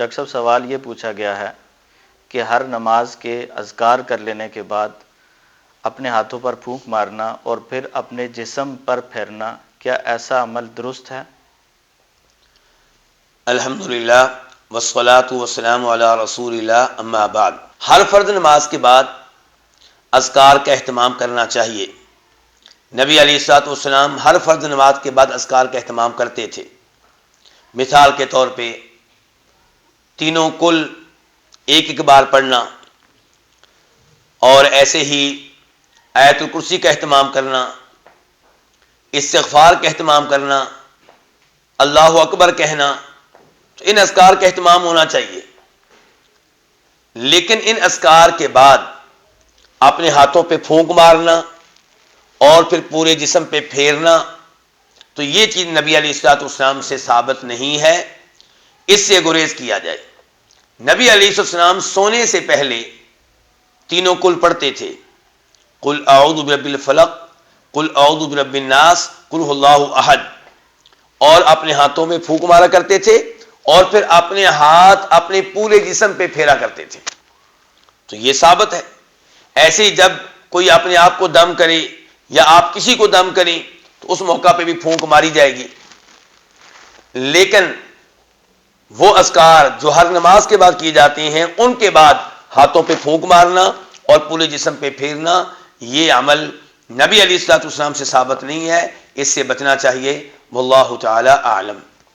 Doctor صاحب سوال یہ پوچھا گیا ہے کہ ہر نماز کے اذکار کر لینے کے بعد اپنے ہاتھوں پر پھونک مارنا اور پھر اپنے جسم پر پھیرنا، کیا ایسا عمل درست ہے؟ الحمدللہ والصلاة والسلام علی رسول اللہ، اما بعد۔ ہر فرض نماز کے بعد اذکار کا اہتمام کرنا چاہیے۔ نبی علیہ الصلوۃ والسلام ہر فرض نماز کے بعد اذکار کا اہتمام کرتے تھے۔ مثال کے طور پہ تینوں کل ایک بار پڑھنا، اور ایسے ہی آیت الکرسی کا اہتمام کرنا، استغفار کا اہتمام کرنا، اللہ اکبر کہنا، تو ان اذکار کا اہتمام ہونا چاہیے۔ لیکن ان اذکار کے بعد اپنے ہاتھوں پہ پھونک مارنا اور پھر پورے جسم پہ پھیرنا، تو یہ چیز نبی علیہ الصلوۃ والسلام سے ثابت نہیں ہے، اس سے گریز کیا جائے۔ نبی علیہ الصلوۃ والسلام سونے سے پہلے تینوں کل پڑھتے تھے، قل اعوذ برب الفلق، قل اعوذ برب الناس، قل هو اللہ احد، اور اپنے ہاتھوں میں پھونک مارا کرتے تھے اور پھر اپنے ہاتھ اپنے پورے جسم پہ پھیرا کرتے تھے، تو یہ ثابت ہے۔ ایسے ہی جب کوئی اپنے آپ کو دم کرے یا آپ کسی کو دم کریں تو اس موقع پہ بھی پھونک ماری جائے گی۔ لیکن وہ اذکار جو ہر نماز کے بعد کیے جاتے ہیں، ان کے بعد ہاتھوں پہ پھونک مارنا اور پورے جسم پہ پھیرنا، یہ عمل نبی علیہ الصلوۃ والسلام سے ثابت نہیں ہے، اس سے بچنا چاہیے۔ واللہ تعالی اعلم۔